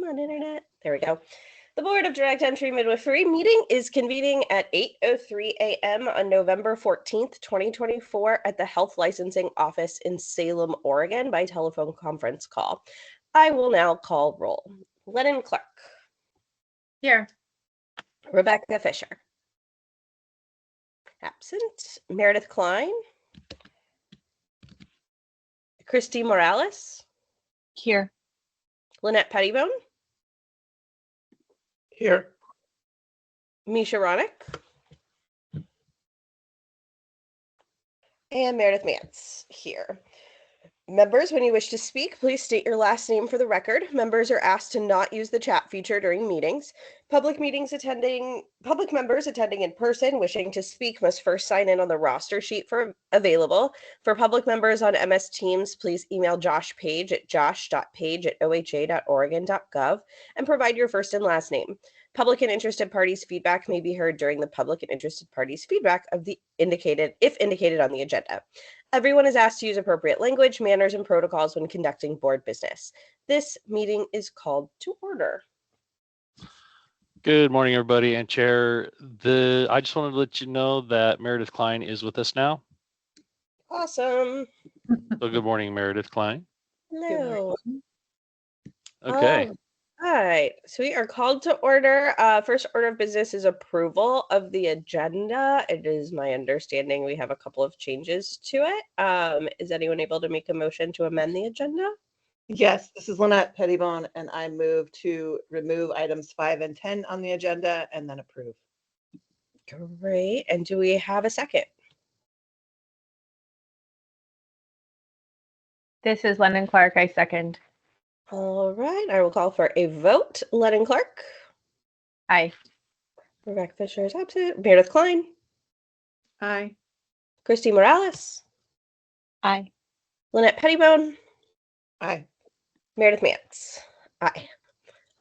on, Internet. There we go. The Board of Direct Entry Midwifery meeting is convening at 8:03 a.m. on November 14th, 2024 at the Health Licensing Office in Salem, Oregon by telephone conference call. I will now call roll. Lennon Clark. Here. Rebecca Fisher. Absent. Meredith Klein. Christy Morales. Here. Lynette Pettibone. Here. Misha Ronick. And Meredith Mance here. Members, when you wish to speak, please state your last name for the record. Members are asked to not use the chat feature during meetings. Public members attending in person wishing to speak must first sign in on the roster sheet for available. For public members on MS Teams, please email Josh Page at josh.page@oha.oregon.gov and provide your first and last name. Public and interested parties' feedback may be heard during the public and interested parties' feedback if indicated on the agenda. Everyone is asked to use appropriate language, manners, and protocols when conducting board business. This meeting is called to order. Good morning, everybody, and Chair. I just wanted to let you know that Meredith Klein is with us now. Awesome. So good morning, Meredith Klein. Hello. Okay. All right, so we are called to order. First order of business is approval of the agenda. It is my understanding we have a couple of changes to it. Is anyone able to make a motion to amend the agenda? Yes, this is Lynette Pettibone, and I move to remove items 5 and 10 on the agenda and then approve. Great. And do we have a second? This is Lennon Clark. I second. All right, I will call for a vote. Lennon Clark. Aye. Rebecca Fisher is absent. Meredith Klein. Aye. Christy Morales. Aye. Lynette Pettibone. Aye. Meredith Mance. Aye.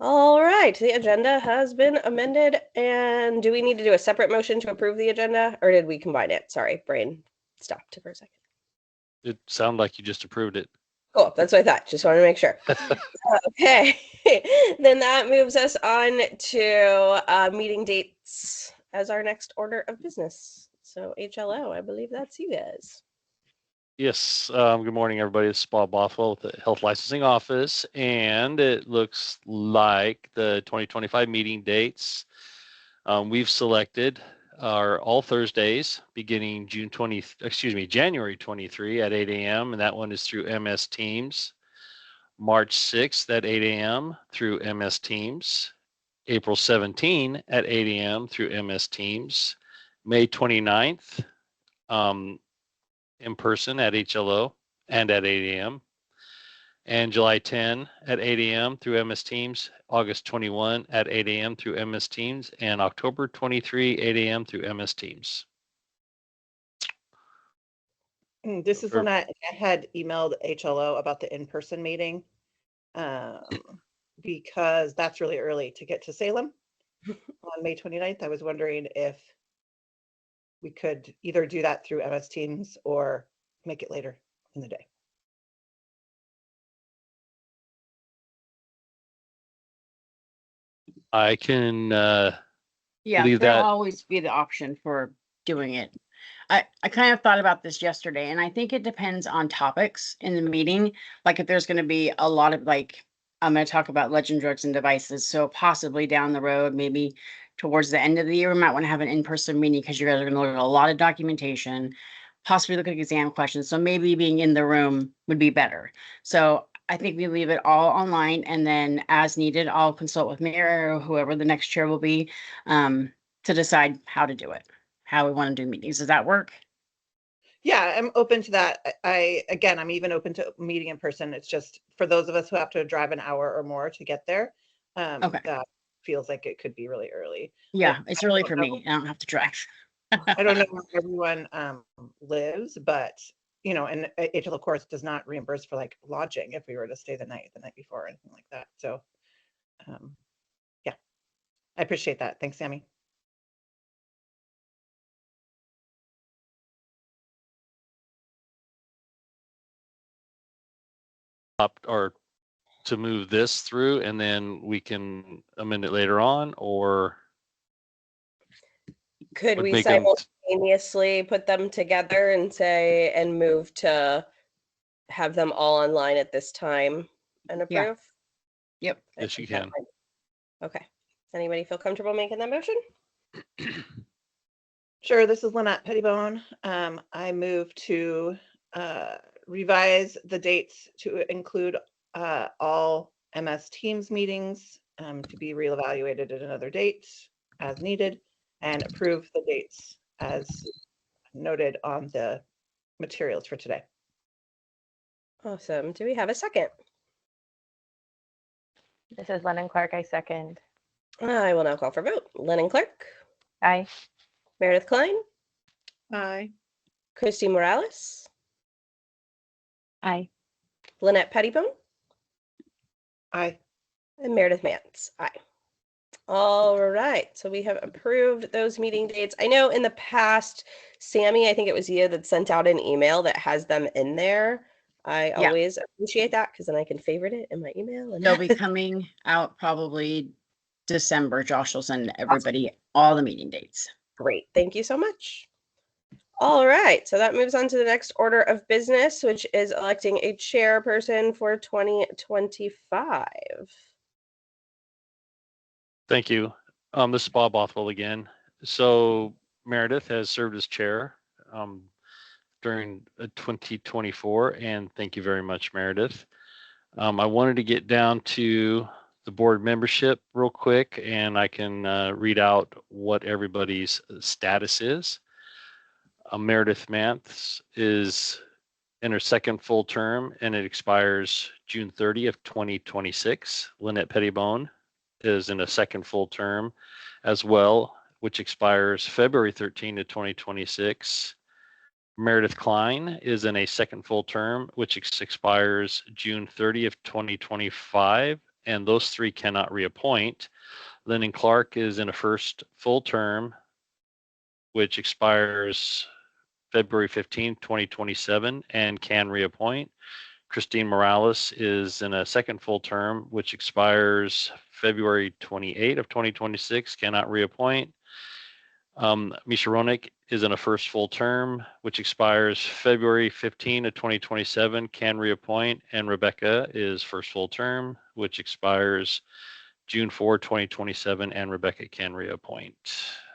All right, the agenda has been amended. And do we need to do a separate motion to approve the agenda, or did we combine it? Sorry, brain stopped for a second. It sounded like you just approved it. Cool, that's what I thought. Just wanted to make sure. Okay, then that moves us on to meeting dates as our next order of business. So HLO, I believe that's you guys. Yes. Good morning, everybody. This is Bob Bothwell with the Health Licensing Office, and it looks like the 2025 meeting dates we've selected are all Thursdays beginning January 23 at 8 a.m. and that one is through MS Teams. March 6th at 8 a.m. through MS Teams. April 17 at 8 a.m. through MS Teams. May 29th in person at HLO and at 8 a.m. and July 10 at 8 a.m. through MS Teams, August 21 at 8 a.m. through MS Teams, and October 23, 8 a.m. through MS Teams. This is when I had emailed HLO about the in-person meeting because that's really early to get to Salem on May 29th. I was wondering if we could either do that through MS Teams or make it later in the day. I can Yeah, leave there'll that. always be the option for doing it. I kind of thought about this yesterday, and I think it depends on topics in the meeting. Like if there's going to be a lot of I'm going to talk about legend drugs and devices. So possibly down the road, maybe towards the end of the year, we might want to have an in-person meeting because you guys are going to look at a lot of documentation, possibly look at exam questions. So maybe being in the room would be better. So I think we leave it all online, and then as needed, I'll consult with Mary or whoever the next chair will be to decide how to do it, how we want to do meetings. Does that work? Yeah, I'm open to that. I'm even open to meeting in person. It's just for those of us who have to drive an hour or more to get there. Okay. That feels like it could be really early. Yeah, it's early for me. I don't have to drive. I don't know where everyone lives, but and HL of course does not reimburse for lodging if we were to stay the night before or anything like that. So yeah, I appreciate that. Thanks, Sammy. to move this through and then we can amend it later on, or Could would we make them simultaneously put them together and say, and move to have them all online at this time and Yeah. approve? Yep. Yes, you Is that can. fine? Okay. Anybody feel comfortable making that motion? Sure, this is Lynette Pettibone. I move to revise the dates to include all MS Teams meetings to be reevaluated at another date as needed, and approve the dates as noted on the materials for today. Awesome. Do we have a second? This is Lennon Clark. I second. I will now call for vote. Lennon Clark, Aye. Meredith Klein, Aye. Christy Morales, Aye. Lynette Pettibone, Aye. and Meredith Mance. Aye. All right. So we have approved those meeting dates. I know in the past, Sammy, I think it was you that sent out an email that has them in there. I Yeah. always appreciate that because then I can favorite it in my email. And They'll be coming out probably December. Josh will send everybody all the meeting dates. Great. Thank you so much. All right. So that moves on to the next order of business, which is electing a chairperson for 2025. Thank you. This is Bob Bothwell again. So Meredith has served as chair during 2024, and thank you very much, Meredith. I wanted to get down to the board membership real quick, and I can read out what everybody's status is. Meredith Mance is in her second full term, and it expires June 30th, 2026. Lynette Pettibone is in a second full term as well, which expires February 13th of 2026. Meredith Klein is in a second full term, which expires June 30th, 2025, and those three cannot reappoint. Lennon Clark is in a first full term, which expires February 15th, 2027, and can reappoint. Christine Morales is in a second full term, which expires February 28th of 2026, cannot reappoint. Misha Roenick is in a first full term, which expires February 15 of 2027, can reappoint. And Rebecca is first full term, which expires June 4, 2027, and Rebecca can reappoint.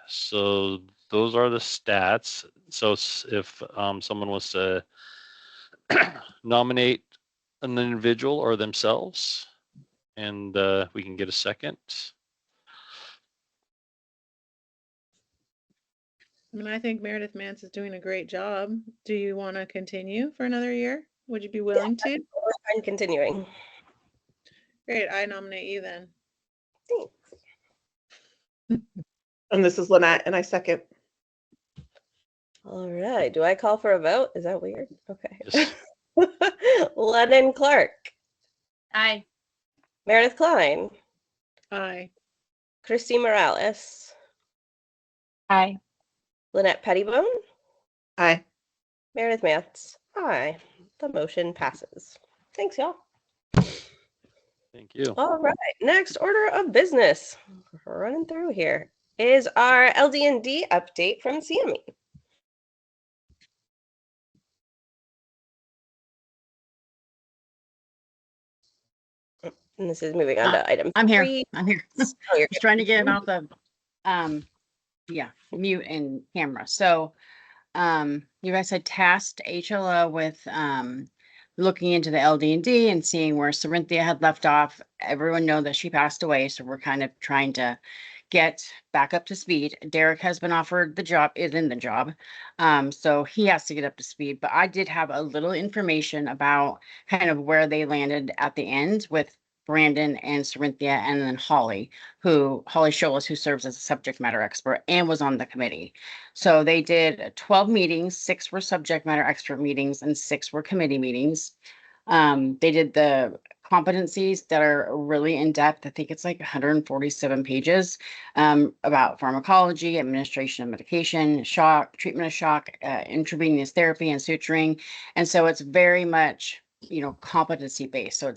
So those are the stats. So if someone was to nominate an individual or themselves, and we can get a second. I mean, I think Meredith Mance is doing a great job. Do you want to continue for another year? Would you be willing to? I'm continuing. Great, I nominate you then. Thanks. And this is Lynette, and I second. All right. Do I call for a vote? Is that weird? Okay. Yes. Lennon Clark, Aye. Meredith Klein, Aye. Christy Morales, Aye. Lynette Pettibone, Aye. Meredith Mance. Aye. The motion passes. Thanks, y'all. Thank you. All right. Next order of business, running through here, is our LD&D update from CME. And this is moving on to item I'm here. 3. I'm here. Oh, you're Just trying to get about the mute and camera. So you guys had tasked HLO with looking into the LD&D and seeing where Sarinthia had left off. Everyone know that she passed away, so we're kind of trying to get back up to speed. Derek has been offered the job, is in the job. So he has to get up to speed. But I did have a little information about kind of where they landed at the end with Brandon and Sarinthia, and then Holly Scholas, who serves as a subject matter expert and was on the committee. So they did 12 meetings, 6 were subject matter expert meetings and 6 were committee meetings. They did the competencies that are really in depth. I think it's like 147 pages about pharmacology, administration of medication, shock, treatment of shock, intravenous therapy and suturing. And so it's very much, competency based. So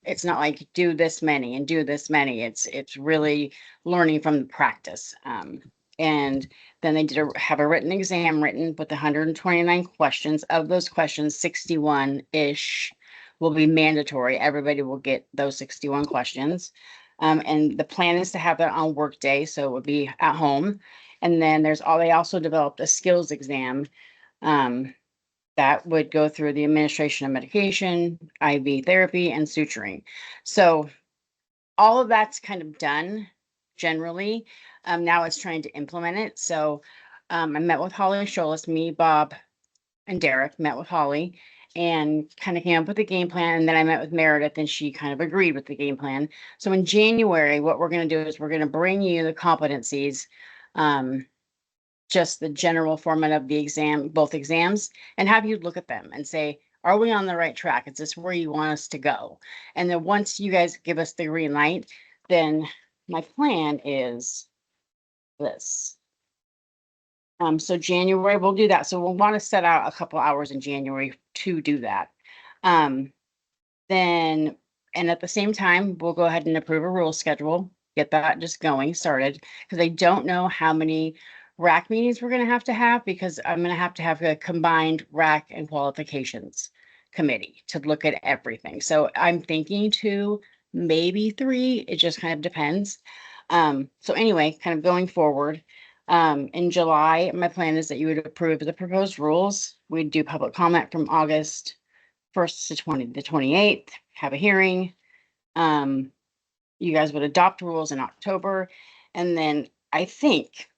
It's not like do this many and do this many. It's really learning from the practice. And then they have a written exam written with 129 questions. Of those questions, 61-ish will be mandatory. Everybody will get those 61 questions. And the plan is to have that on work day, so it would be at home. And then they also developed a skills exam that would go through the administration of medication, IV therapy, and suturing. So all of that's kind of done generally. Now it's trying to implement it. So I met with Holly Scholas, me, Bob, and Derek met with Holly and kind of came up with a game plan. And then I met with Meredith and she kind of agreed with the game plan. So in January, what we're going to do is we're going to bring you the competencies, just the general format of the exam, both exams, and have you look at them and say, are we on the right track? Is this where you want us to go? And then once you guys give us the green light, then my plan is this. So January, we'll do that. So we'll want to set out a couple hours in January to do that. Then, and at the same time, we'll go ahead and approve a rule schedule, get that just going, started, because I don't know how many RAC meetings we're going to have because I'm going to have a combined RAC and qualifications committee to look at everything. So I'm thinking 2, maybe 3. It just kind of depends. So anyway, kind of going forward, in July, my plan is that you would approve the proposed rules. We'd do public comment from August 1st to the 28th, have a hearing. You guys would adopt rules in October. And then I think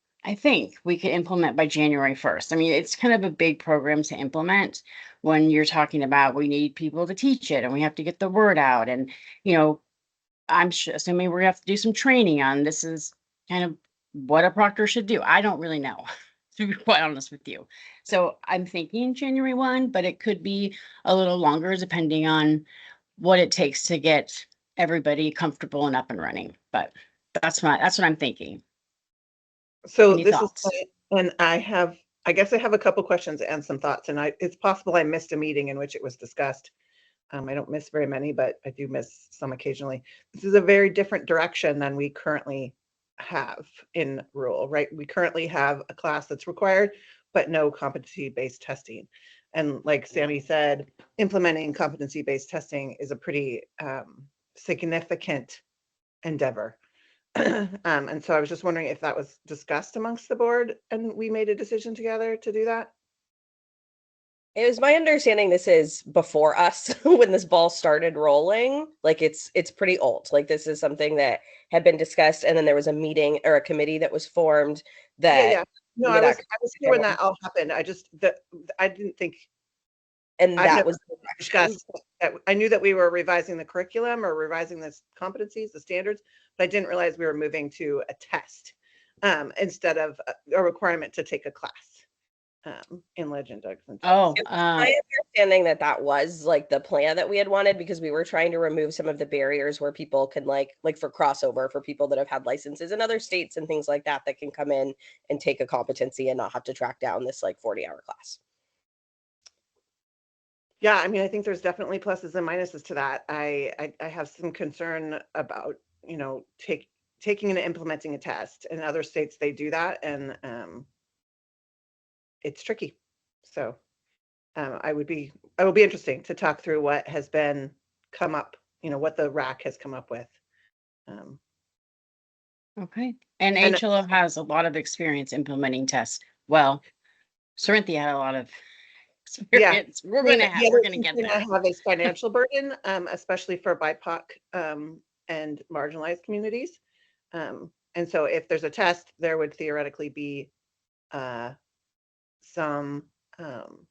we could implement by January 1st. I mean, it's kind of a big program to implement when you're talking about we need people to teach it and we have to get the word out. And, I'm assuming we're gonna have to do some training on this is kind of what a proctor should do. I don't really know, to be quite honest with you. So I'm thinking January 1, but it could be a little longer depending on what it takes to get everybody comfortable and up and running. But that's what I'm thinking. So Any this thoughts? is, and I guess I have a couple questions and some thoughts, and it's possible I missed a meeting in which it was discussed. I don't miss very many, but I do miss some occasionally. This is a very different direction than we currently have in rule, right? We currently have a class that's required, but no competency-based testing. And like Sammy said, implementing competency-based testing is a pretty significant endeavor. And so I was just wondering if that was discussed amongst the board and we made a decision together to do that. It was my understanding this is before us when this ball started rolling. Like it's pretty old. Like this is something that had been discussed, and then there was a meeting or a committee that was formed that Yeah. No, I was here when that all happened. I didn't think, and I've that never was the direction. discussed that. I knew that we were revising the curriculum or revising the competencies, the standards, but I didn't realize we were moving to a test instead of a requirement to take a class in legend dogs and Oh, It was my understanding that was like the plan that we had wanted, because we were trying to remove some of the barriers where people can like for crossover for people that have had licenses in other states and things like that can come in and take a competency and not have to track down this like 40-hour class. Yeah, I mean, I think there's definitely pluses and minuses to that. I have some concern about, taking and implementing a test. In other states, they do that, and it's tricky. So it will be interesting to talk through what has been come up, what the RAC has come up with. okay. And HLO has a lot of experience implementing tests. Well, Corinthia had a lot of experience. We're gonna get there. I have is financial burden, especially for BIPOC and marginalized communities. And so if there's a test, there would theoretically be some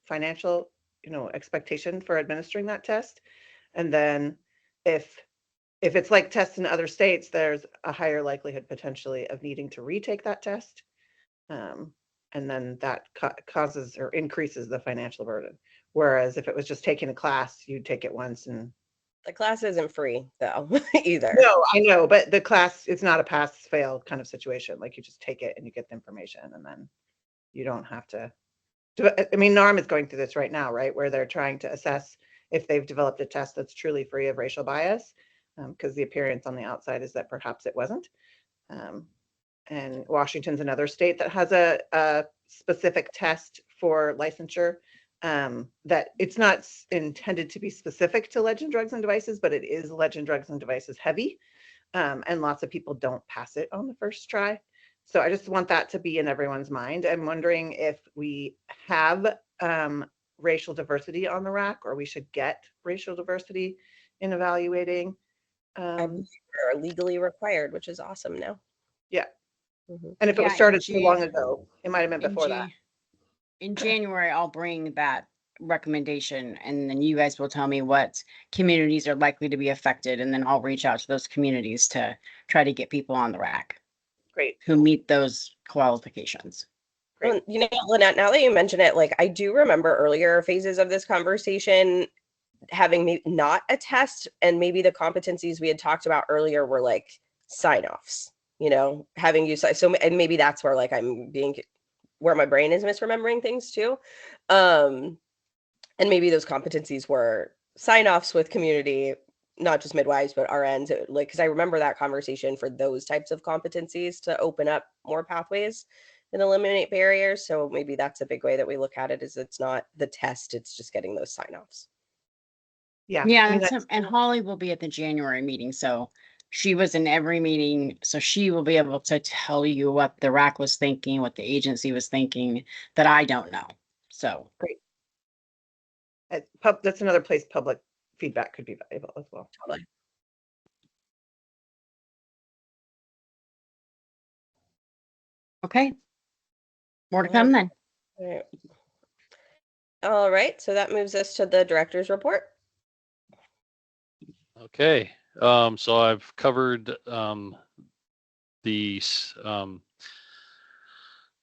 financial, expectation for administering that test. And then if it's like tests in other states, there's a higher likelihood potentially of needing to retake that test. And then that causes or increases the financial burden. Whereas if it was just taking a class, you'd take it once and The class isn't free though either. No, I know, but the class, it's not a pass fail kind of situation. Like you just take it and you get the information and then you don't have to do it. I mean, NARM is going through this right now, right? Where they're trying to assess if they've developed a test that's truly free of racial bias. because the appearance on the outside is that perhaps it wasn't. And Washington's another state that has a specific test for licensure, that it's not intended to be specific to Legend Drugs and Devices, but it is Legend Drugs and Devices heavy. And lots of people don't pass it on the first try. So I just want that to be in everyone's mind. I'm wondering if we have racial diversity on the rack, or we should get racial diversity in evaluating. I believe they're legally required, which is awesome now. Yeah. Mhm. And if it was Yeah, started so long ago, it might have been In before that. In January, I'll bring that recommendation, and then you guys will tell me what communities are likely to be affected, and then I'll reach out to those communities to try to get people on the rack Great. who meet those qualifications. Great. Well, you know, Lynette, now that you mention it, like I do remember earlier phases of this conversation having maybe not a test, and maybe the competencies we had talked about earlier were like sign-offs, you know, having you so, and maybe that's where like I'm being, where my brain is misremembering things too. And maybe those competencies were sign-offs with community, not just midwives, but RNs, like, because I remember that conversation for those types of competencies to open up more pathways and eliminate barriers. So maybe that's a big way that we look at it, is it's not the test, it's just getting those sign-offs. Yeah. Yeah, I mean, and Holly will be at the January meeting, so she was in every meeting, so she will be able to tell you what the rack was thinking, what the agency was thinking that I don't know. So that's another place public feedback could be valuable as well. Totally. okay, more to come then. All right, so that moves us to the director's report. Okay, so I've covered the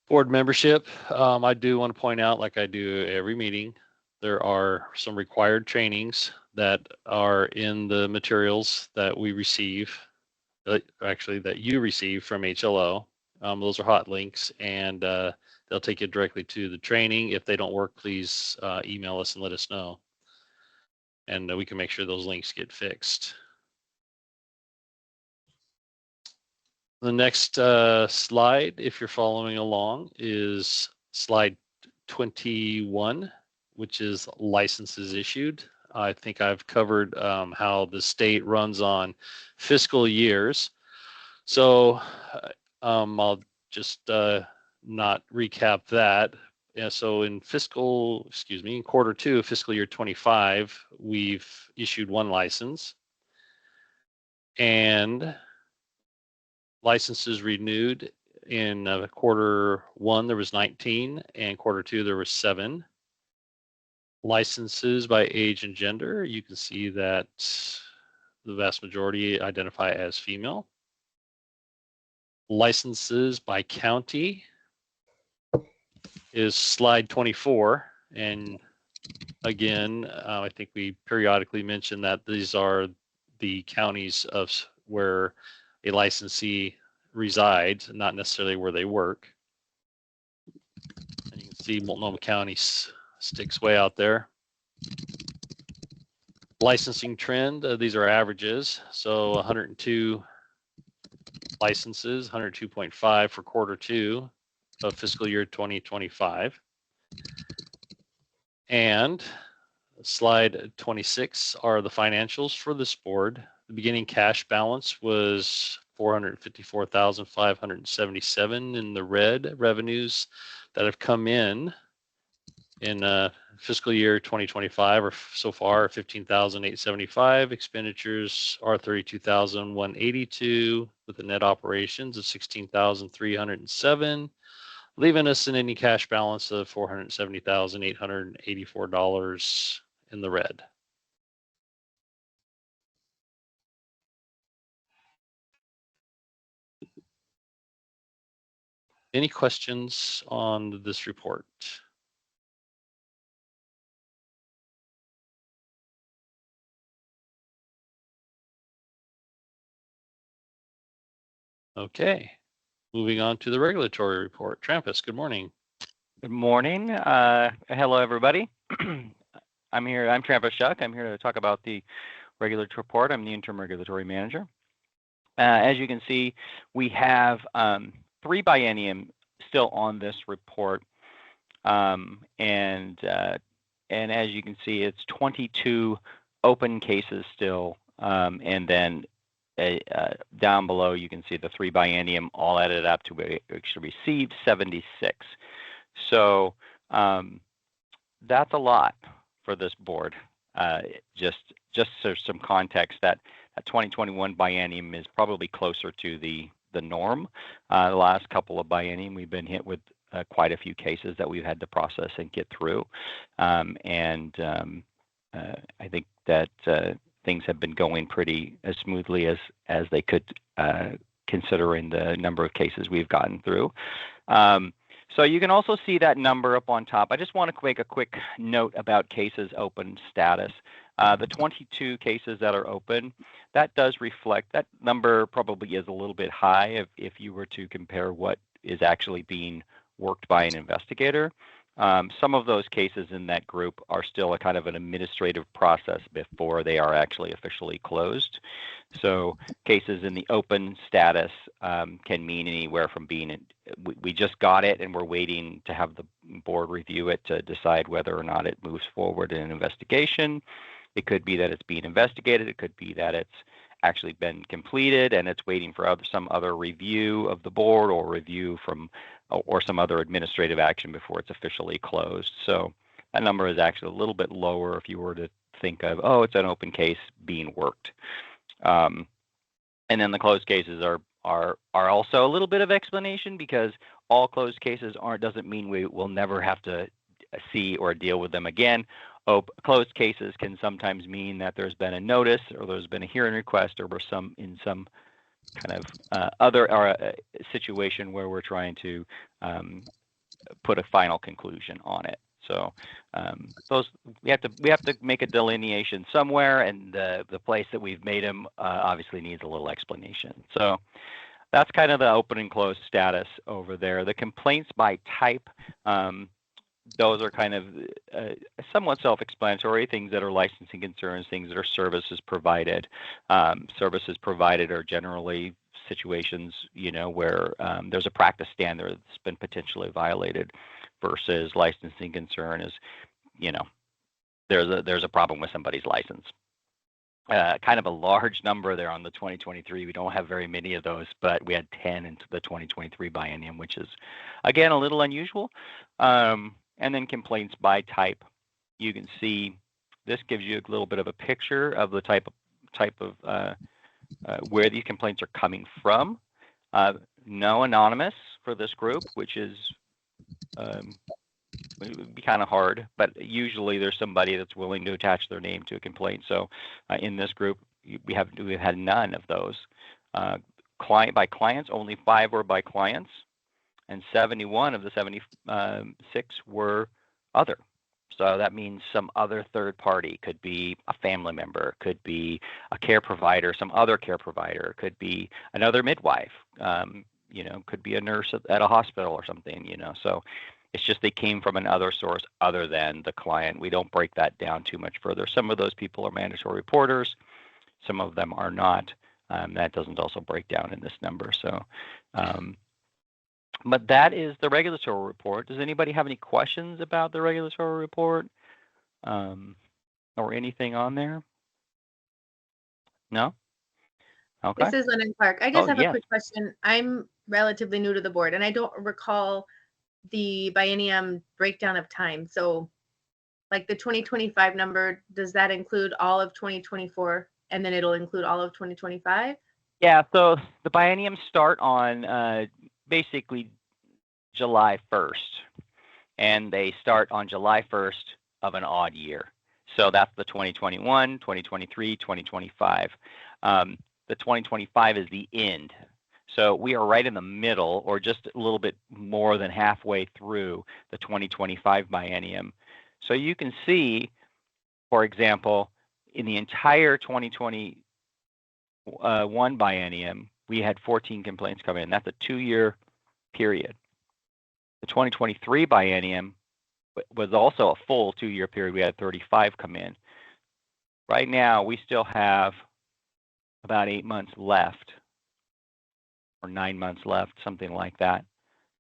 board membership. I do want to point out, like I do every meeting, there are some required trainings that are in the materials that we receive, actually that you receive from HLO. Those are hot links, and they'll take you directly to the training. If they don't work, please email us and let us know, and we can make sure those links get fixed. The next slide, if you're following along, is slide 21, which is licenses issued. I think I've covered how the state runs on fiscal years. So I'll just not recap that. Yeah, so in in quarter two of fiscal year 25, we've issued 1 license. And licenses renewed in quarter 1, there was 19, and quarter 2, there was 7. Licenses by age and gender, you can see that the vast majority identify as female. Licenses by county is slide 24. And again, I think we periodically mention that these are the counties of where a licensee resides, not necessarily where they work. And you can see Multnomah County sticks way out there. Licensing trend, these are averages. So 102 licenses, 102.5 for quarter 2 of fiscal year 2025. And slide 26 are the financials for this board. The beginning cash balance was $454,577 in the red. Revenues that have come in fiscal year 2025 or so far 15,875. Expenditures are 32,182 with the net operations of 16,307, leaving us in any cash balance of $470,884 in the red. Any questions on this report? Okay, moving on to the regulatory report. Trampus, good morning. Good morning. Hello, everybody. I'm Trampus Shuck. I'm here to talk about the regulatory report. I'm the interim regulatory manager. As you can see, we have 3 biennium still on this report, and as you can see, it's 22 open cases still, and then down below you can see the 3 biennium all added up to we actually received 76. So that's a lot for this board. Just so some context, that 2021 biennium is probably closer to the norm. The last couple of biennium, we've been hit with quite a few cases that we've had to process and get through, and I think that things have been going pretty as smoothly as they could, considering the number of cases we've gotten through. So you can also see that number up on top. I just want to make a quick note about cases open status. The 22 cases that are open, that does reflect, that number probably is a little bit high if you were to compare what is actually being worked by an investigator. Some of those cases in that group are still a kind of an administrative process before they are actually officially closed. So cases in the open status can mean anywhere from being, we just got it and we're waiting to have the board review it to decide whether or not it moves forward in an investigation. It could be that it's being investigated. It could be that it's actually been completed and it's waiting for some other review of the board or review from or some other administrative action before it's officially closed. So that number is actually a little bit lower if you were to think of, oh, it's an open case being worked. And then the closed cases are also a little bit of explanation, because all closed cases doesn't mean we will never have to see or deal with them again. Closed cases can sometimes mean that there's been a notice or there's been a hearing request or in some kind of other situation where we're trying to put a final conclusion on it. So those we have to make a delineation somewhere, and the place that we've made them obviously needs a little explanation. So that's kind of the open and closed status over there. The complaints by type, those are kind of somewhat self-explanatory, things that are licensing concerns, things that are services provided. Services provided are generally situations, where there's a practice standard that's been potentially violated, versus licensing concern is, there's a problem with somebody's license. Kind of a large number there on the 2023. We don't have very many of those, but we had 10 into the 2023 biennium, which is, again, a little unusual. And then complaints by type. You can see this gives you a little bit of a picture of the type of where these complaints are coming from. No anonymous for this group, which is it would be kind of hard, but usually there's somebody that's willing to attach their name to a complaint. So in this group, we've had none of those. Client by clients, only 5 were by clients, and 71 of the 76 were other. So that means some other third party, could be a family member, could be a care provider, some other care provider, could be another midwife, could be a nurse at a hospital or something, So it's just they came from another source other than the client. We don't break that down too much further. Some of those people are mandatory reporters, some of them are not. That doesn't also break down in this number. So, but that is the regulatory report. Does anybody have any questions about the regulatory report or anything on there? No? Okay. This is Lennon Clark. I just have yes. a quick question. I'm relatively new to the board, and I don't recall the biennium breakdown of time. So like the 2025 number, does that include all of 2024, and then it'll include all of 2025? Yeah, so the bienniums start on basically July 1st, and they start on July 1st of an odd year. So that's the 2021, 2023, 2025. The 2025 is the end. So we are right in the middle, or just a little bit more than halfway through the 2025 biennium. So you can see, for example, in the entire 2021 biennium, we had 14 complaints come in. That's a 2-year period. The 2023 biennium was also a full 2-year period. We had 35 come in. right now we still have about 8 months left, or 9 months left, something like that,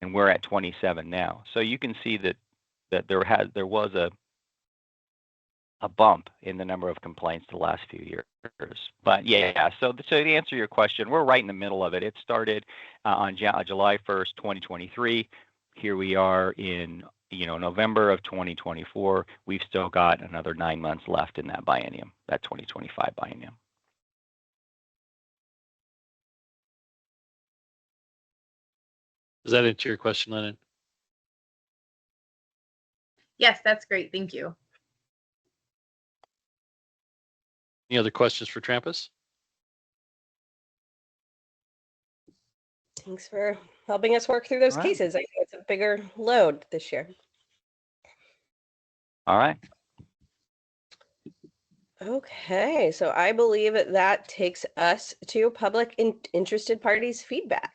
and we're at 27 now. So you can see that there was a bump in the number of complaints the last few years. But yeah, so to answer your question, we're right in the middle of it. It started on July 1st, 2023. Here we are in November of 2024. We've still got another 9 months left in that biennium, that 2025 biennium. Does that answer your question, Lennon? Yes, that's great. Thank you. Any other questions for Trampus? Thanks for helping us work through those All right. cases. I know it's a bigger load this year. All right. Okay, so I believe that takes us to public interested parties feedback.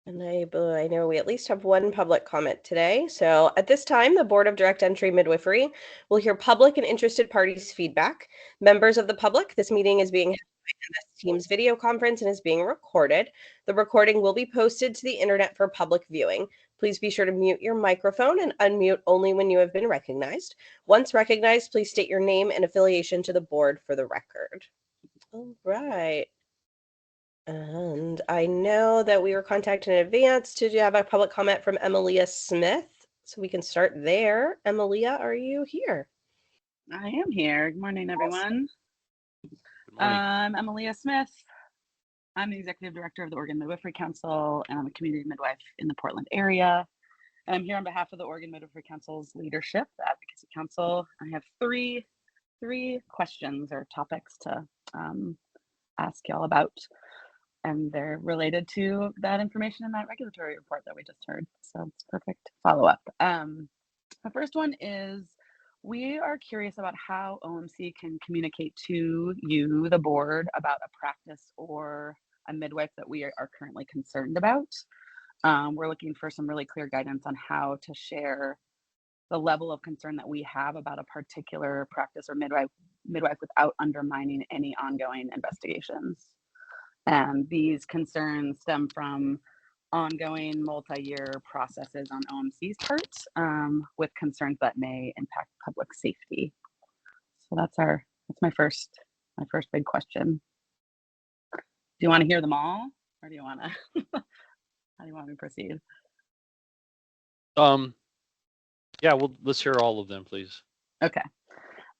And I know we at least have one public comment today. So at this time, the Board of Direct Entry Midwifery will hear public and interested parties feedback. Members of the public, this meeting is being held by MS Teams video conference and is being recorded. The recording will be posted to the internet for public viewing. Please be sure to mute your microphone and unmute only when you have been recognized. Once recognized, please state your name and affiliation to the board for the record. All right. And I know that we were contacted in advance to have a public comment from Emilia Smith. So we can start there. Emilia, are you here? I am here. Good morning, everyone. Good morning. I'm Emilia Smith. I'm the Executive Director of the Oregon Midwifery Council, and I'm a community midwife in the Portland area. And I'm here on behalf of the Oregon Midwifery Council's leadership, the Advocacy Council. I have three questions or topics to ask y'all about. And they're related to that information in that regulatory report that we just heard. So it's perfect follow-up. The first one is, we are curious about how OMC can communicate to you, the board, about a practice or a midwife that we are currently concerned about. We're looking for some really clear guidance on how to share the level of concern that we have about a particular practice or midwife without undermining any ongoing investigations. And these concerns stem from ongoing multi-year processes on OMC's part, with concerns that may impact public safety. So that's my first big question. Do you want to hear them all, or do you want to? How do you want me to proceed? Yeah, well, let's hear all of them, please. Okay.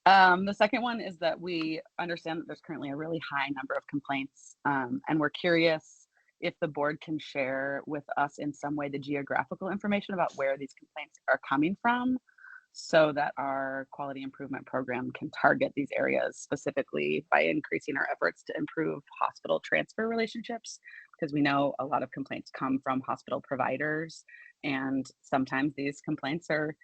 The second one is that we understand that there's currently a really high number of complaints, and we're curious if the board can share with us in some way the geographical information about where these complaints are coming from, so that our quality improvement program can target these areas specifically by increasing our efforts to improve hospital transfer relationships, because we know a lot of complaints come from hospital providers, and sometimes these complaints are,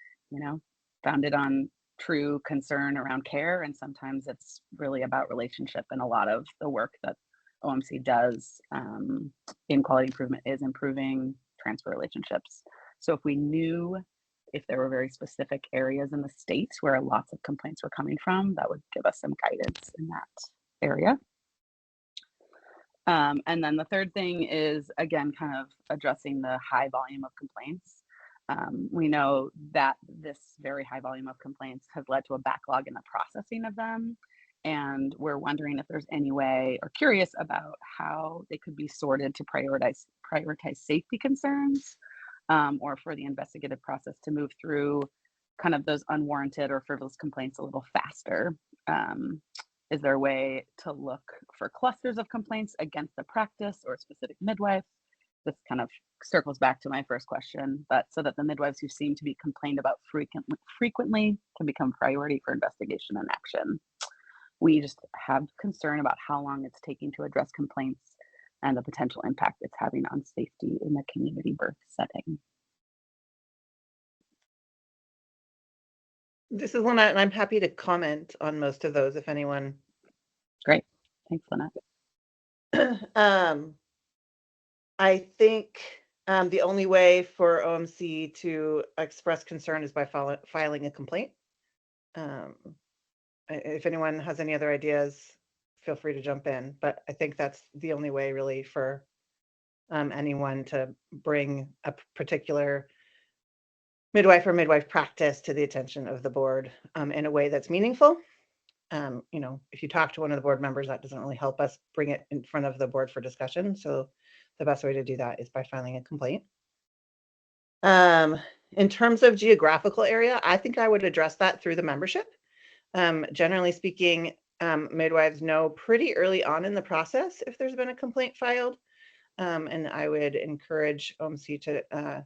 founded on true concern around care, and sometimes it's really about relationship. And a lot of the work that OMC does in quality improvement is improving transfer relationships. So if we knew if there were very specific areas in the state where lots of complaints were coming from, that would give us some guidance in that area. And then the third thing is, again, kind of addressing the high volume of complaints. We know that this very high volume of complaints has led to a backlog in the processing of them. And we're wondering if there's any way, or curious about how they could be sorted to prioritize safety concerns, or for the investigative process to move through kind of those unwarranted or frivolous complaints a little faster. Is there a way to look for clusters of complaints against a practice or a specific midwife? This kind of circles back to my first question, but so that the midwives who seem to be complained about frequently can become priority for investigation and action. We just have concern about how long it's taking to address complaints and the potential impact it's having on safety in the community birth setting. This is Lynette, and I'm happy to comment on most of those if anyone. Great. Thanks, Lynette. I think the only way for OMC to express concern is by filing a complaint. if anyone has any other ideas, feel free to jump in. But I think that's the only way really for anyone to bring a particular midwife or midwife practice to the attention of the board in a way that's meaningful. You know, if you talk to one of the board members, that doesn't really help us bring it in front of the board for discussion. So the best way to do that is by filing a complaint. In terms of geographical area, I think I would address that through the membership. Generally speaking, midwives know pretty early on in the process if there's been a complaint filed. And I would encourage OMC to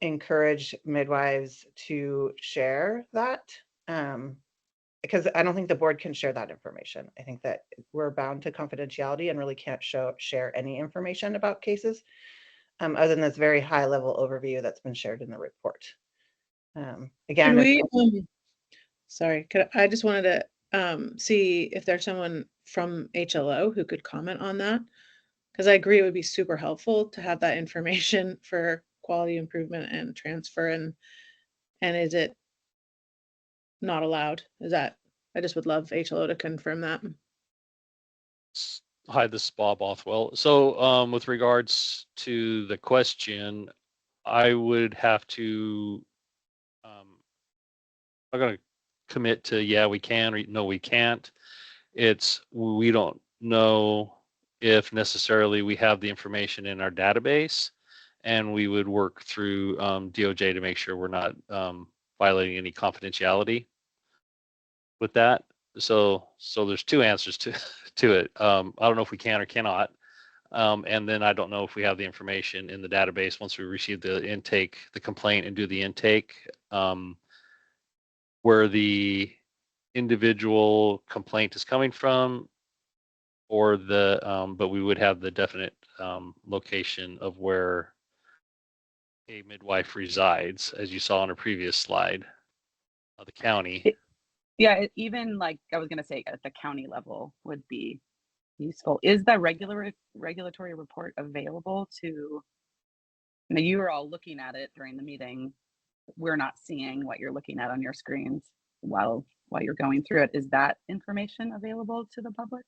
encourage midwives to share that, because I don't think the board can share that information. I think that we're bound to confidentiality and really can't share any information about cases other than this very high level overview that's been shared in the report. Again, sorry, I just wanted to see if there's someone from HLO who could comment on that, because I agree it would be super helpful to have that information for quality improvement and transfer. And is it not allowed? Is that, I just would love HLO to confirm that. Hi, this is Bob Bothwell. So with regards to the question, I would have to, I'm going to commit to, yeah, we can, or no, we can't. We don't know if necessarily we have the information in our database, and we would work through DOJ to make sure we're not violating any confidentiality with that. So there's two answers to it. I don't know if we can or cannot. And then I don't know if we have the information in the database once we receive the intake, the complaint, and do the intake, where the individual complaint is coming from, or but we would have the definite location of where a midwife resides, as you saw on a previous slide of the county. Yeah, even like I was going to say at the county level would be useful. Is the regulatory report available to, you were all looking at it during the meeting. We're not seeing what you're looking at on your screens while you're going through it. Is that information available to the public?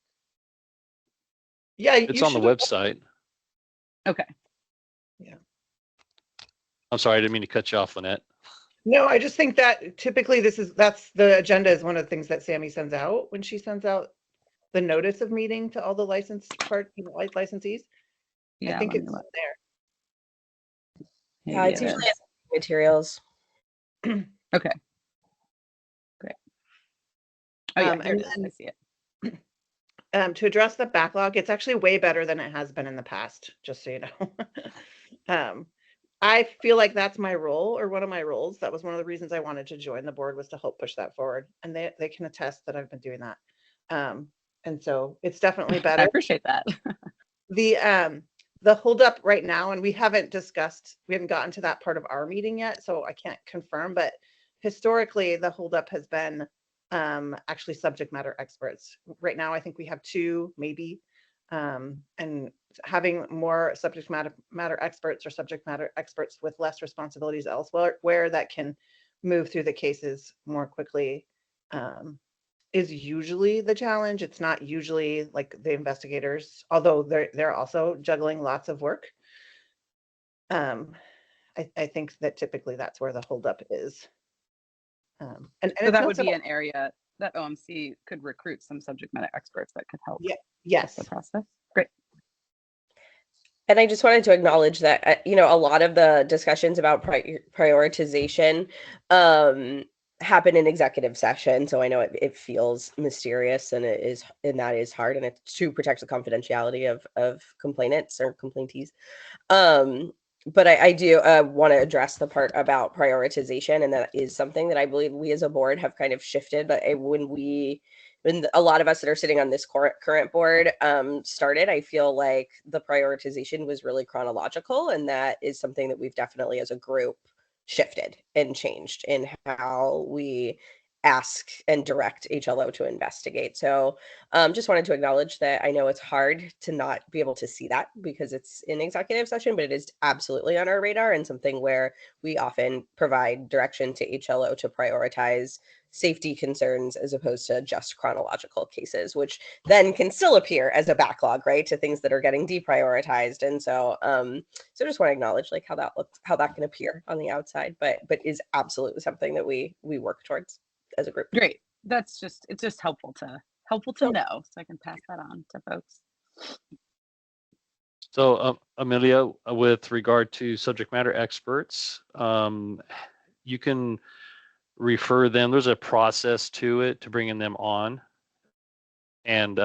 Yeah, it's on the website. Okay. Yeah. I'm sorry, I didn't mean to cut you off, Lynette. No, I just think that typically that's the agenda is one of the things that Sammy sends out when she sends out the notice of meeting to all the licensees. Yeah, I think it's there. Yeah, it's usually materials. Okay. Great. Oh yeah, here it is. I see it. To address the backlog, it's actually way better than it has been in the past, just so you know. I feel like that's my role, or one of my roles. That was one of the reasons I wanted to join the board, was to help push that forward. And they can attest that I've been doing that. And so it's definitely better. I appreciate that. The holdup right now, and we haven't gotten to that part of our meeting yet, so I can't confirm, but historically the holdup has been actually subject matter experts. Right now, I think we have 2, maybe, and having more subject matter experts or subject matter experts with less responsibilities elsewhere, where that can move through the cases more quickly, is usually the challenge. It's not usually like the investigators, although they're also juggling lots of work. I think that typically that's where the holdup is. And so that would be an area that OMC could recruit some subject matter experts that could help. Yeah. Yes. The process. Great. And I just wanted to acknowledge that, a lot of the discussions about prioritization happen in executive session. So I know it feels mysterious, and that is hard, and it's to protect the confidentiality of complainants or complaintees. But I do want to address the part about prioritization, and that is something that I believe we as a board have kind of shifted. But when a lot of us that are sitting on this current board started, I feel like the prioritization was really chronological, and that is something that we've definitely as a group shifted and changed in how we ask and direct HLO to investigate. So just wanted to acknowledge that. I know it's hard to not be able to see that because it's in executive session, but it is absolutely on our radar and something where we often provide direction to HLO to prioritize safety concerns as opposed to just chronological cases, which then can still appear as a backlog, right, to things that are getting deprioritized. And so so just want to acknowledge like how that looks, how that can appear on the outside, but is absolutely something that we work towards as a group. Great. It's just helpful to Sure. know, so I can pass that on to folks. So Amelia, with regard to subject matter experts, you can refer them. There's a process to it to bringing them on, and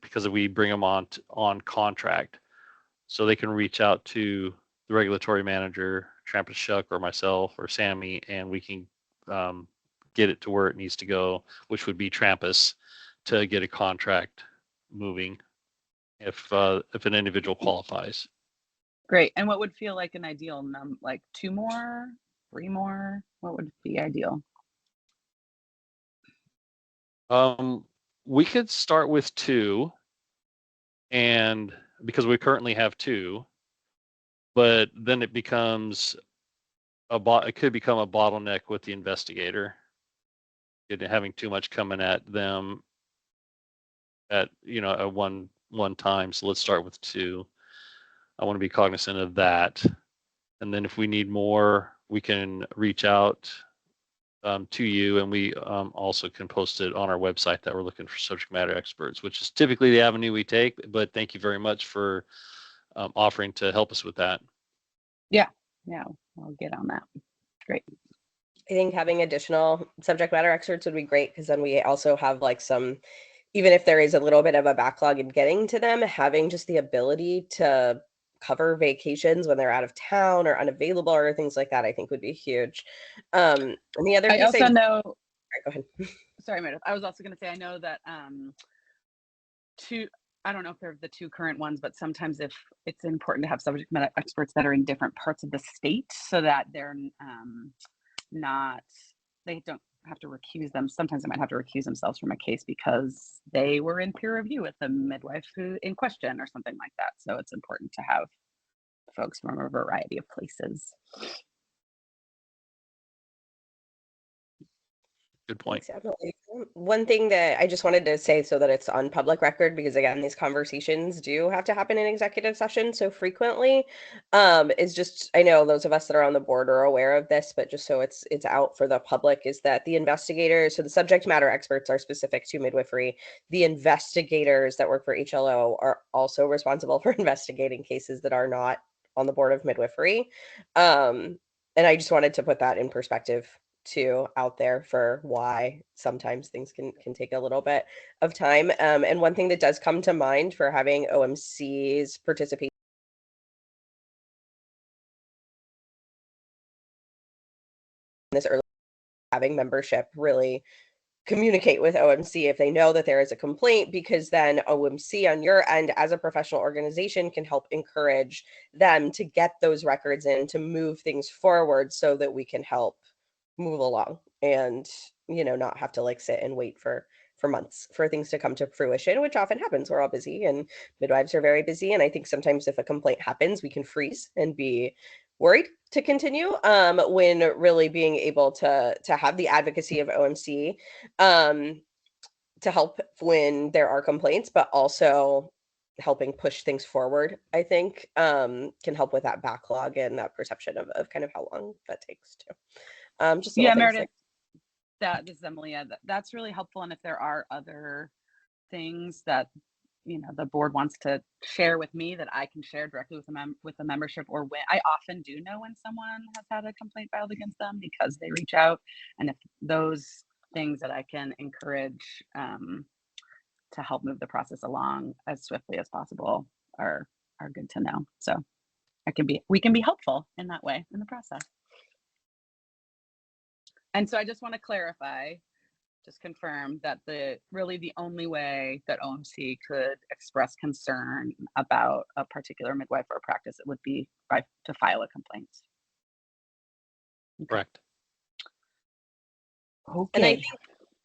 because we bring them on contract, so they can reach out to the regulatory manager, Trampus Shuck, or myself, or Sammy, and we can get it to where it needs to go, which would be Trampus, to get a contract moving if an individual qualifies. Great. And what would feel like an ideal like 2 more, 3 more? What would be ideal? We could start with 2, and because we currently have 2, but then it becomes it could become a bottleneck with the investigator, having too much coming at them at at one time. So let's start with 2. I want to be cognizant of that, and then if we need more, we can reach out to you, and we also can post it on our website that we're looking for subject matter experts, which is typically the avenue we take. But thank you very much for offering to help us with that. Yeah, I'll get on that. Great. I think having additional subject matter experts would be great, because then we also have like some, even if there is a little bit of a backlog in getting to them, having just the ability to cover vacations when they're out of town or unavailable or things like that, I think would be huge. And the other I piece also know. Go ahead. Sorry, Meredith. I was also going to say, I know that I don't know if they're the 2 current ones, but sometimes if it's important to have subject matter experts that are in different parts of the state so that they're they don't have to recuse them. Sometimes they might have to recuse themselves from a case because they were in peer review with the midwife who in question or something like that. So it's important to have folks from a variety of places. Good point. Exactly. One thing that I just wanted to say so that it's on public record, because again, these conversations do have to happen in executive session so frequently, is just, I know those of us that are on the board are aware of this, but just so it's out for the public, is that the investigators, so the subject matter experts are specific to midwifery. The investigators that work for HLO are also responsible for investigating cases that are not on the board of midwifery. And I just wanted to put that in perspective too out there for why sometimes things can take a little bit of time. And one thing that does come to mind for having OMC's participate in this early, having membership really communicate with OMC if they know that there is a complaint, because then OMC on your end as a professional organization can help encourage them to get those records in to move things forward so that we can help move along and not have to like sit and wait for months for things to come to fruition, which often happens. We're all busy and midwives are very busy, and I think sometimes if a complaint happens we can freeze and be worried to continue, when really being able to have the advocacy of OMC to help when there are complaints, but also helping push things forward, I think can help with that backlog and that perception of kind of how long that takes too. Just little things Meredith, like this is Emily. That's really helpful. And if there are other things that the board wants to share with me that I can share directly with the membership, or when I often do know when someone has had a complaint filed against them because they reach out, and if those things that I can encourage to help move the process along as swiftly as possible are good to know. So we can be helpful in that way in the process. And so I just want to clarify, just confirm that the only way that OMC could express concern about a particular midwife or practice, it would be to file a complaint. Correct. Okay. And I think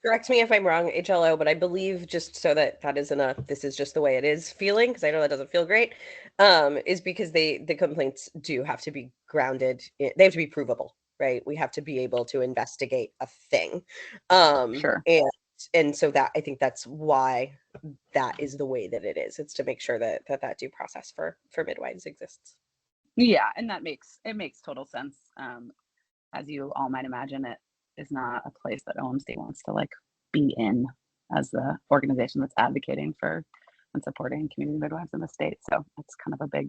correct me if I'm wrong, HLO, but I believe just so that isn't a this is just the way it is feeling, because I know that doesn't feel great, is because the complaints do have to be grounded they have to be provable, right? We have to be able to investigate a thing. Sure. And so that I think that's why that is the way that it is. It's to make sure that due process for midwives exists. Yeah, and it makes total sense. As you all might imagine, it is not a place that OMC wants to like be in as the organization that's advocating for and supporting community midwives in the state. So it's kind of a big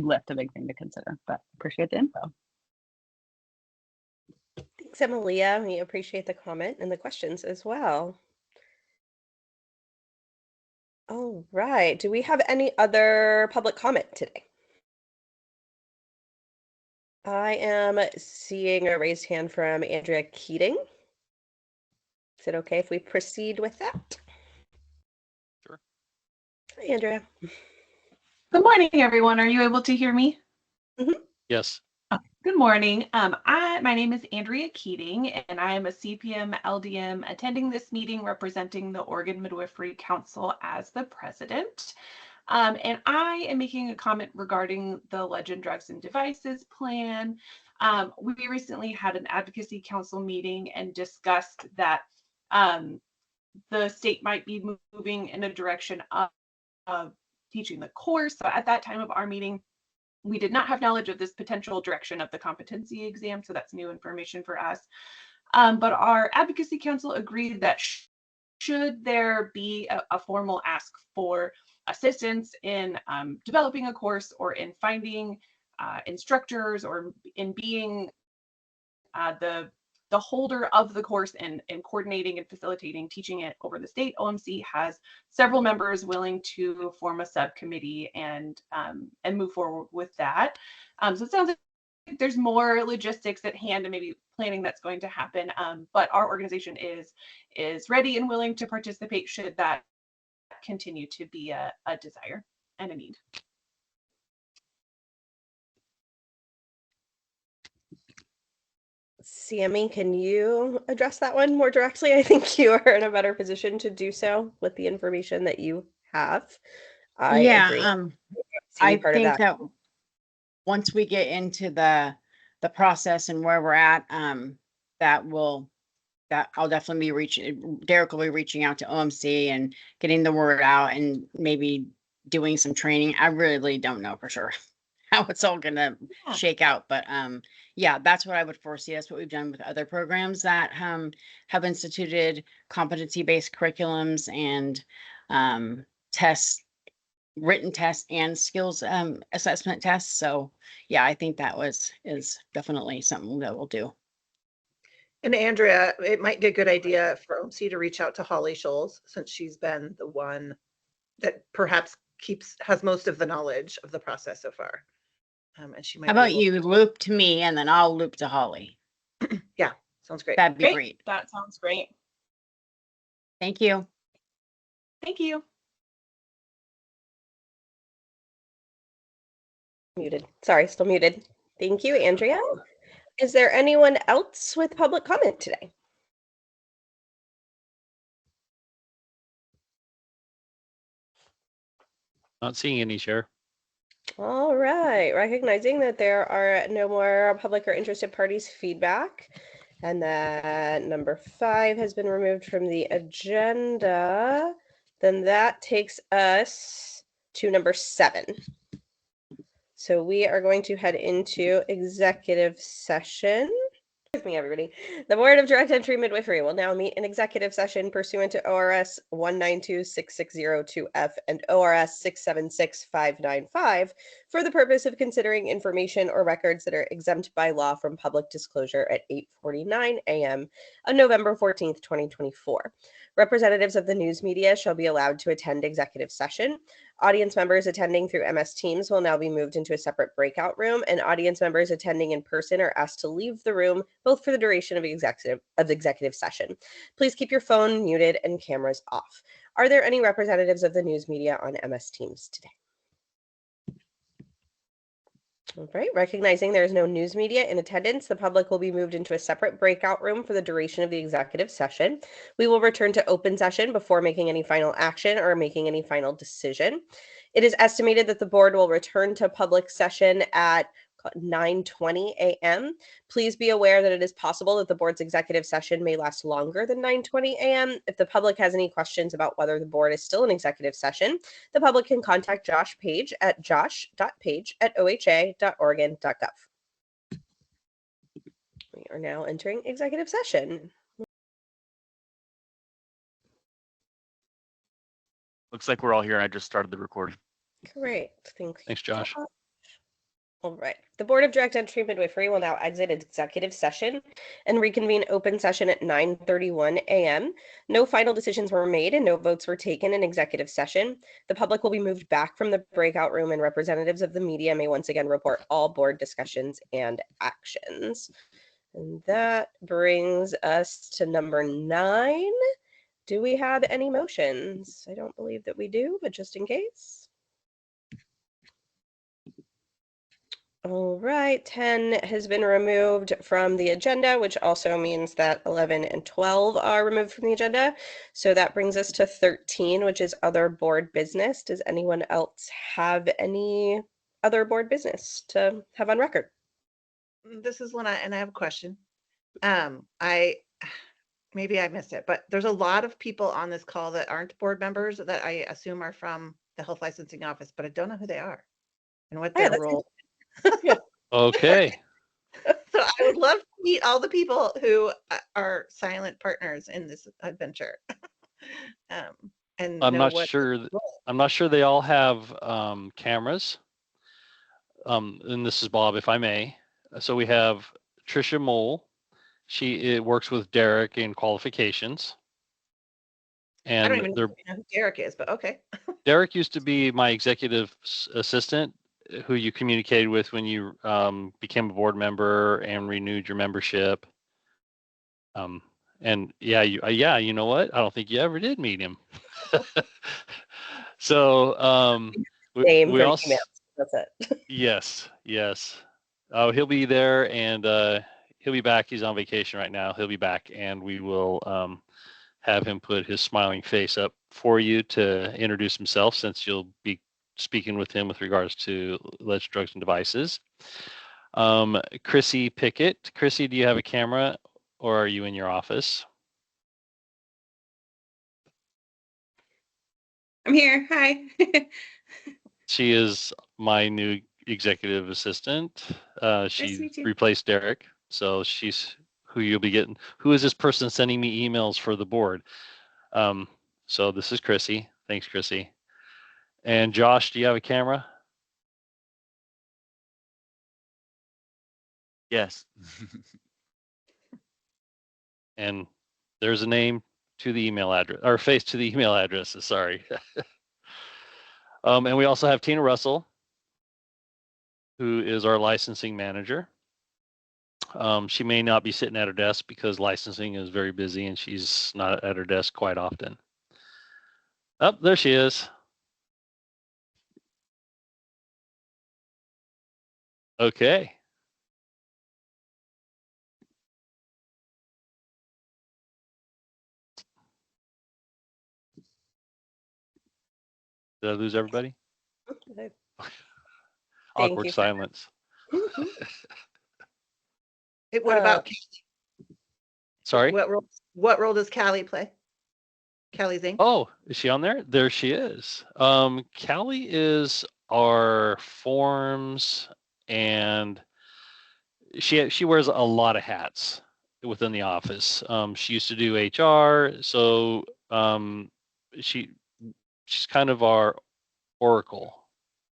lift, a big thing to consider, but appreciate the info. Thanks, Emilia. We appreciate the comment and the questions as well. All right. Do we have any other public comment today? I am seeing a raised hand from Andrea Keating. Is it okay if we proceed with that? Sure. Hi, Andrea. Good morning, everyone. Are you able to hear me? Yes. Good morning. My name is Andrea Keating, and I am a CPM LDM attending this meeting representing the Oregon Midwifery Council as the president. And I am making a comment regarding the Legend Drugs and Devices plan. We recently had an advocacy council meeting and discussed that the state might be moving in a direction of teaching the course. So at that time of our meeting, we did not have knowledge of this potential direction of the competency exam. So that's new information for us. But our advocacy council agreed that should there be a formal ask for assistance in developing a course or in finding instructors or in being the holder of the course and coordinating and facilitating teaching it over the state, OMC has several members willing to form a subcommittee and move forward with that. So it sounds like there's more logistics at hand and maybe planning that's going to happen, but our organization is ready and willing to participate should that continue to be a desire and a need. Sammy, can you address that one more directly? I think you are in a better position to do so with the information that you have. I agree. I think that once we get into the process and where we're at, I'll definitely be reaching, Derek will be reaching out to OMC and getting the word out and maybe doing some training. I really don't know for sure how it's all gonna shake out, but yeah, that's what I would foresee. That's what we've done with other programs that have instituted competency-based curriculums and tests, written tests and skills assessment tests. So yeah, I think that is definitely something that we'll do. And Andrea, it might be a good idea for OMC to reach out to Holly Scholes, since she's been the one that perhaps has most of the knowledge of the process so far. And she might. How about you loop to me and then I'll loop to Holly? Yeah, sounds great. That'd be great. That sounds great. Thank you. Thank you. Muted. Sorry, still muted. Thank you, Andrea. Is there anyone else with public comment today? Not seeing any, Chair. All right, recognizing that there are no more public or interested parties feedback and that number 5 has been removed from the agenda, then that takes us to number 7. So we are going to head into executive session. With me, everybody. The Board of Direct Entry Midwifery will now meet in executive session pursuant to ORS 1926602F and ORS 676595 for the purpose of considering information or records that are exempt by law from public disclosure at 8:49 a.m. on November 14th, 2024. Representatives of the news media shall be allowed to attend executive session. Audience members attending through MS Teams will now be moved into a separate breakout room, and audience members attending in person are asked to leave the room, both for the duration of executive session. Please keep your phone muted and cameras off. Are there any representatives of the news media on MS Teams today? All right, recognizing there is no news media in attendance, the public will be moved into a separate breakout room for the duration of the executive session. We will return to open session before making any final action or making any final decision. It is estimated that the board will return to public session at 9:20 a.m. Please be aware that it is possible that the board's executive session may last longer than 9:20 a.m. If the public has any questions about whether the board is still in executive session, the public can contact Josh Page at josh.page@oha.oregon.gov. We are now entering executive session. Looks like we're all here. I just started the recording. Great. Thanks, Josh. All right. The Board of Direct Entry Midwifery will now exit executive session and reconvene open session at 9:31 a.m. No final decisions were made and no votes were taken in executive session. The public will be moved back from the breakout room and representatives of the media may once again report all board discussions and actions. And that brings us to number 9. Do we have any motions? I don't believe that we do, but just in case. All right, 10 has been removed from the agenda, which also means that 11 and 12 are removed from the agenda. So that brings us to 13, which is other board business. Does anyone else have any other board business to have on record? This is one, and I have a question. Maybe I missed it, but there's a lot of people on this call that aren't board members that I assume are from the health licensing office, but I don't know who they are and what their role. Okay. So I would love to meet all the people who are silent partners in this adventure. And I'm not sure they all have cameras. And this is Bob, if I may. So we have Tricia Mole. She works with Derek in qualifications. And I don't even know who Derek is, but okay. Derek used to be my executive assistant, who you communicated with when you became a board member and renewed your membership. And yeah, you know what? I don't think you ever did meet him. So we also, that's it. yes. Oh, he'll be there, and he'll be back. He's on vacation right now. He'll be back, and we will have him put his smiling face up for you to introduce himself, since you'll be speaking with him with regards to alleged drugs and devices. Chrissy Pickett. Chrissy, do you have a camera, or are you in your office? I'm here. Hi. She is my new executive assistant. She replaced Derek, so she's who you'll be getting. Who is this person sending me emails for the board? So this is Chrissy. Thanks, Chrissy. And Josh, do you have a camera? Yes. And there's a name to the email address, or face to the email addresses, sorry. And we also have Tina Russell, who is our licensing manager. She may not be sitting at her desk because licensing is very busy and she's not at her desk quite often. Oh, there she is. Okay. Did I lose everybody? Awkward silence. What about Callie? Sorry? What role does Callie play? Callie Zink? Oh, is she on there? There she is. Callie is our forms, and she wears a lot of hats within the office. She used to do HR, so she's kind of our oracle.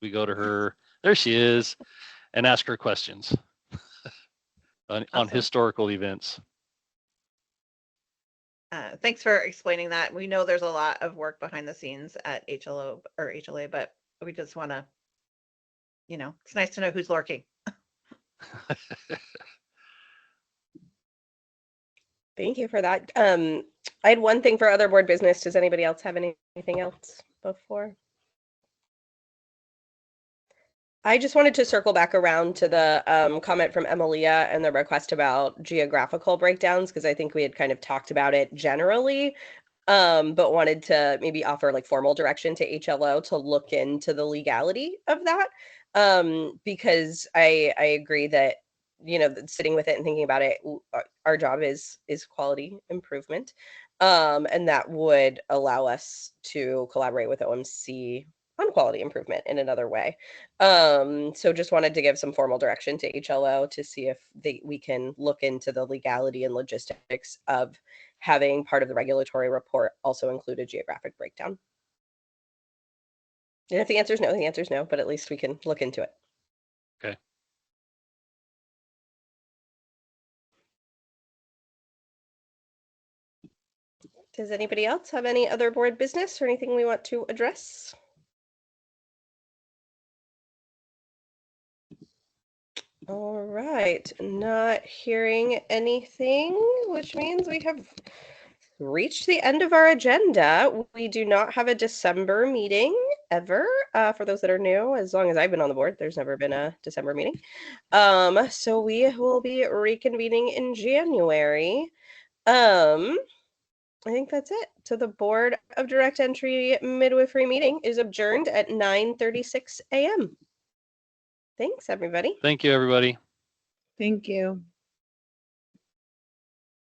We go to her, there she is, and ask her questions on historical events. Thanks for explaining that. We know there's a lot of work behind the scenes at HLO or HLA, but we just want to, it's nice to know who's lurking. Thank you for that. I had one thing for other board business. Does anybody else have anything else before? I just wanted to circle back around to the comment from Emilia and the request about geographical breakdowns, because I think we had kind of talked about it generally, but wanted to maybe offer like formal direction to HLO to look into the legality of that. Because I agree that, sitting with it and thinking about it, our job is quality improvement. And that would allow us to collaborate with OMC on quality improvement in another way. So just wanted to give some formal direction to HLO to see if we can look into the legality and logistics of having part of the regulatory report also include a geographic breakdown. And if the answer is no, the answer is no, but at least we can look into it. Okay. Does anybody else have any other board business or anything we want to address? All right, not hearing anything, which means we have reached the end of our agenda. We do not have a December meeting ever. For those that are new, as long as I've been on the board, there's never been a December meeting. So we will be reconvening in January. I think that's it. So the Board of Direct Entry Midwifery meeting is adjourned at 9:36 a.m. Thanks, everybody. Thank you, everybody. Thank you.